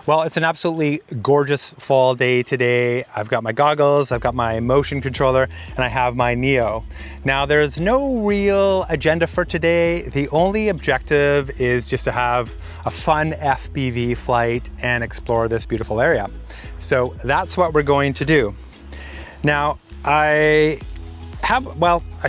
Well, it's an absolutely gorgeous fall day today. I've got my goggles, I've got my motion controller, and I have my Neo. Now, there's no real agenda for today. The only objective is just to have a fun FPV flight and explore this beautiful area. So that's what we're going to do. Now, I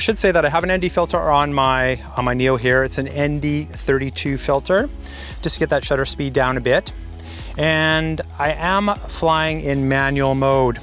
should say that I have an ND filter on my Neo here. It's an ND32 filter, just to get that shutter speed down a bit. And I am flying in manual mode.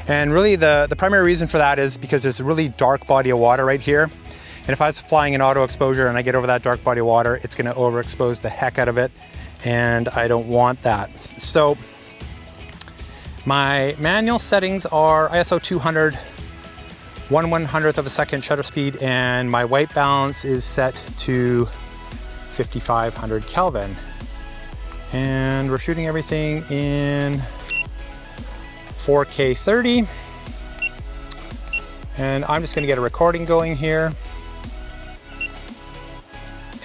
And really the primary reason for that is because there's a really dark body of water right here. And if I was flying in auto exposure and I get over that dark body of water, it's gonna overexpose the heck out of it. And I don't want that. So my manual settings are ISO 200, 1/100th of a second shutter speed, and my white balance is set to 5500 Kelvin. And we're shooting everything in 4K 30. And I'm just gonna get a recording going here.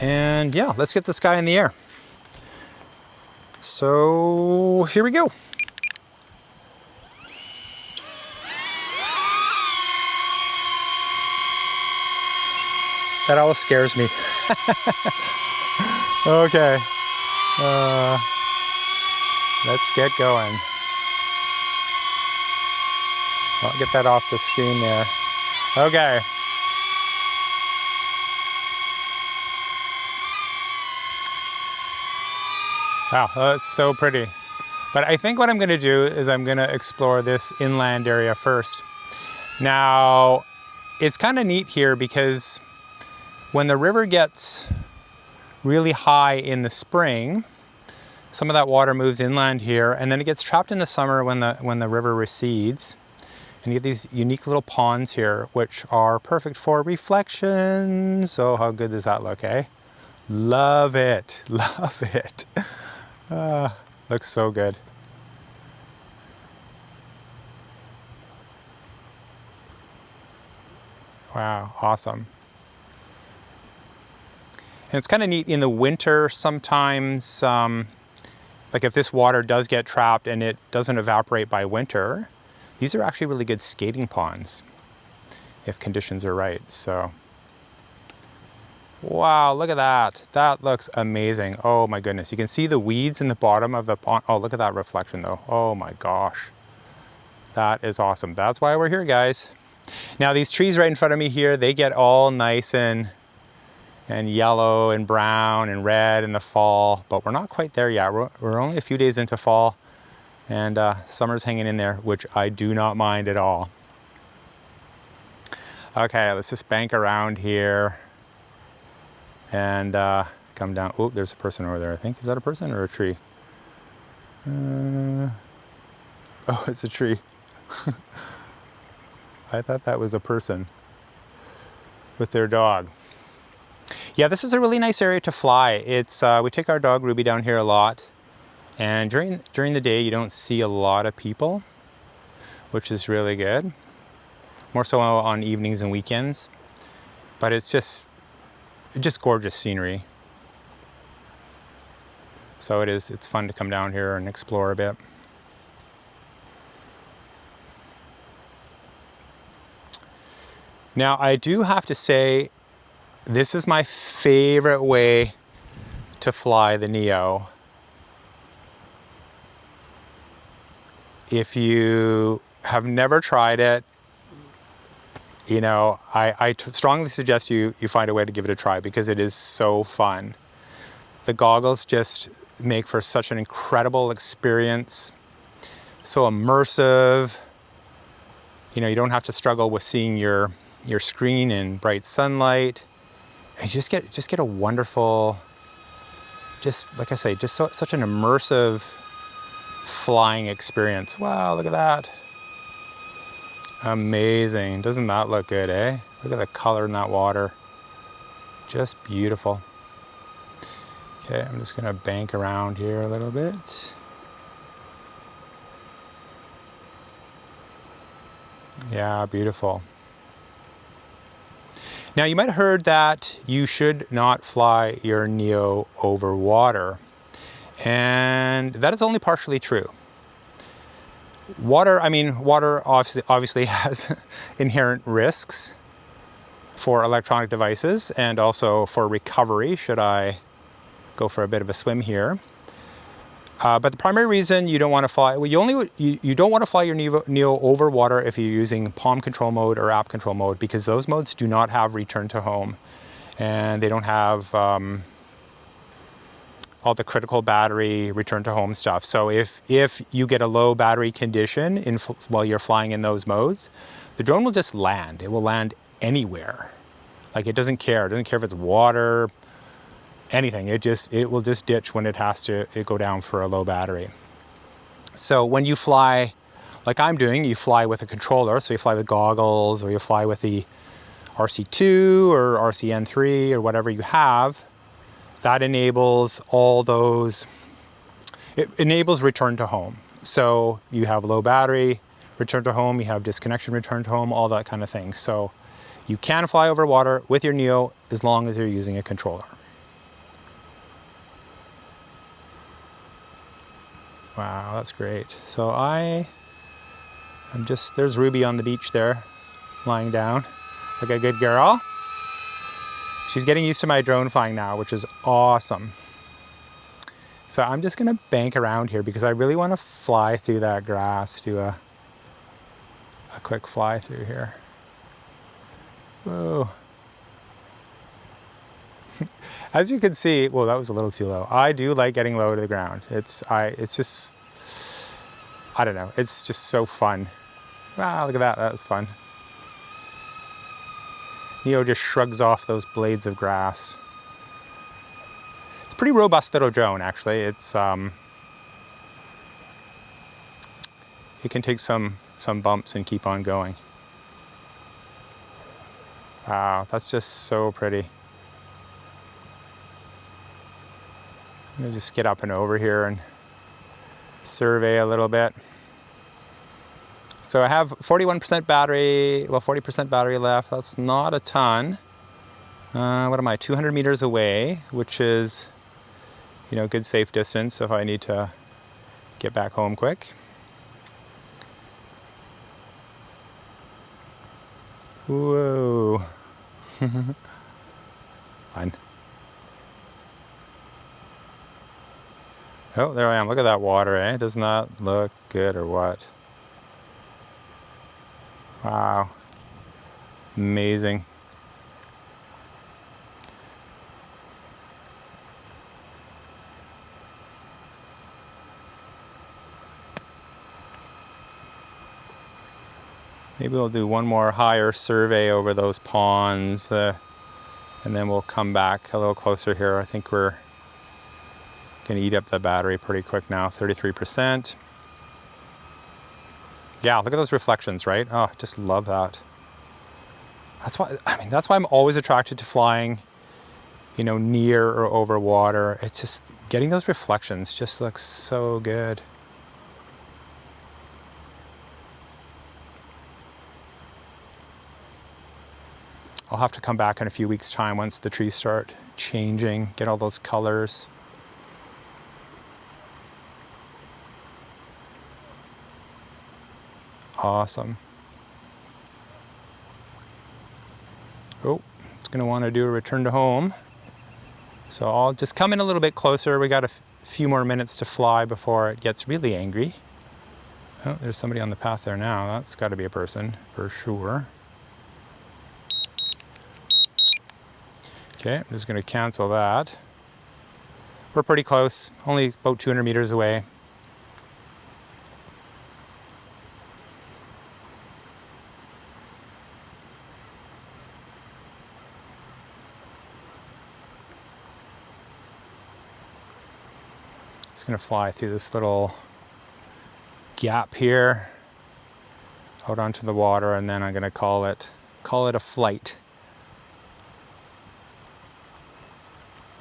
And yeah, let's get this guy in the air. So here we go. That always scares me. Okay. Let's get going. I'll get that off the screen there. Okay. Wow, that's so pretty. But I think what I'm gonna do is I'm gonna explore this inland area first. Now, it's kind of neat here because when the river gets really high in the spring, some of that water moves inland here, and then it gets trapped in the summer when the river recedes. And you get these unique little ponds here, which are perfect for reflections. So how good does that look, eh? Love it, love it. Looks so good. Wow, awesome. And it's kind of neat in the winter sometimes, like if this water does get trapped and it doesn't evaporate by winter, these are actually really good skating ponds if conditions are right. So, wow, look at that. That looks amazing. Oh my goodness. You can see the weeds in the bottom of the pond. Oh, look at that reflection though. Oh my gosh. That is awesome. That's why we're here, guys. Now these trees right in front of me here, they get all nice and yellow and brown and red in the fall, but we're not quite there yet. We're only a few days into fall, and summer's hanging in there, which I do not mind at all. Okay, let's just bank around here and come down. Oh, there's a person over there, I think. Is that a person or a tree? Oh, it's a tree. I thought that was a person with their dog. Yeah, this is a really nice area to fly. It's we take our dog Ruby down here a lot, and during the day you don't see a lot of people, which is really good. More so on evenings and weekends, but it's just gorgeous scenery. So it's fun to come down here and explore a bit. Now I do have to say, this is my favorite way to fly the Neo. If you have never tried it, you know, I strongly suggest you find a way to give it a try because it is so fun. The goggles just make for such an incredible experience, so immersive. You know, you don't have to struggle with seeing your screen in bright sunlight. And you just get a wonderful, just like I say, such an immersive flying experience. Wow, look at that. Amazing. Doesn't that look good, eh? Look at the color in that water. Just beautiful. Okay, I'm just gonna bank around here a little bit. Yeah, beautiful. Now you might have heard that you should not fly your Neo over water. And that is only partially true. Water obviously has inherent risks for electronic devices and also for recovery should I go for a bit of a swim here. But the primary reason you don't want to fly, you don't want to fly your Neo over water if you're using palm control mode or app control mode, because those modes do not have return to home, and they don't have all the critical battery return to home stuff. So if you get a low battery condition while you're flying in those modes, the drone will just land. It will land anywhere. Like, it doesn't care. It doesn't care if it's water, anything. It will just ditch when it has to go down for a low battery. So when you fly, like I'm doing, you fly with a controller. So you fly with goggles, or you fly with the RC2 or RCN3 or whatever you have. That enables all those, it enables return to home. So you have low battery, return to home, you have disconnection, return to home, all that kind of thing. So you can fly over water with your Neo as long as you're using a controller. Wow, that's great. So there's Ruby on the beach there, lying down like a good girl. She's getting used to my drone flying now, which is awesome. So I'm just gonna bank around here because I really want to fly through that grass, do a quick fly through here. Whoa. As you can see, well, that was a little too low. I do like getting low to the ground. It's just, I don't know, it's just so fun. Wow, look at that, that was fun. Neo just shrugs off those blades of grass. It's a pretty robust little drone, actually. It's it can take some bumps and keep on going. Wow, that's just so pretty. I'm gonna just get up and over here and survey a little bit. So I have 41% battery, well, 40% battery left. That's not a ton. What am I, 200 meters away, which is, good safe distance if I need to get back home quick. Whoa. Fun. Oh, there I am. Look at that water, eh? Doesn't that look good or what? Wow. Amazing. Maybe we'll do one more higher survey over those ponds, and then we'll come back a little closer here. I think we're going to eat up the battery pretty quick now, 33%. Yeah, look at those reflections, right? Oh, I just love that. That's why I'm always attracted to flying, near or over water. It's just getting those reflections just looks so good. I'll have to come back in a few weeks' time once the trees start changing, get all those colors. Awesome. Oh, it's going to want to do a return to home. So I'll just come in a little bit closer. We got a few more minutes to fly before it gets really angry. Oh, there's somebody on the path there now. That's got to be a person for sure. Okay, I'm just going to cancel that. We're pretty close, only about 200 meters away. Just going to fly through this little gap here, out onto the water, and then I'm going to call it a flight.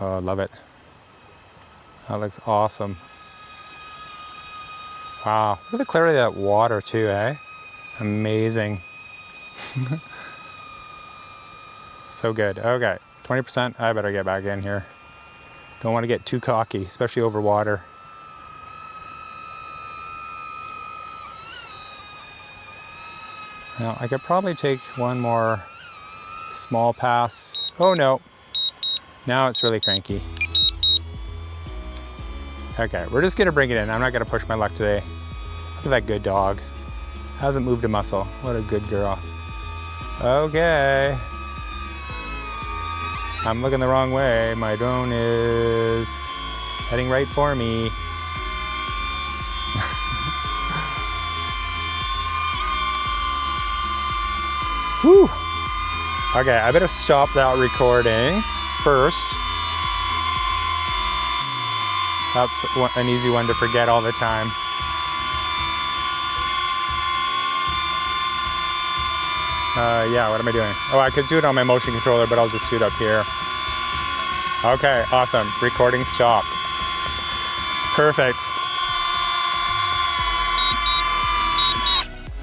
Oh, I love it. That looks awesome. Wow, look at the clarity of that water too, eh? Amazing. So good. Okay, 20%, I better get back in here. Don't want to get too cocky, especially over water. Now, I could probably take one more small pass. Oh no, now it's really cranky. Okay, we're just gonna bring it in. I'm not gonna push my luck today. Look at that good dog. Hasn't moved a muscle. What a good girl. Okay. I'm looking the wrong way. My drone is heading right for me. Whew. Okay, I better stop that recording first. That's an easy one to forget all the time. Yeah, what am I doing? Oh, I could do it on my motion controller, but I'll just do it up here. Okay, awesome. Recording stopped. Perfect.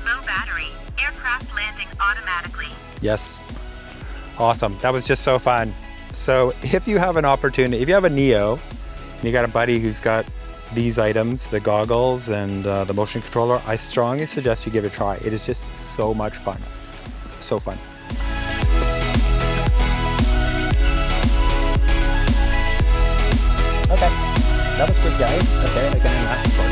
Low battery. Aircraft landing automatically. Yes. Awesome. That was just so fun. So if you have an opportunity, if you have a Neo, and you got a buddy who's got these items, the goggles and the motion controller, I strongly suggest you give it a try. It is just so much fun. So fun. Okay, that was good, guys. Okay, I can end that.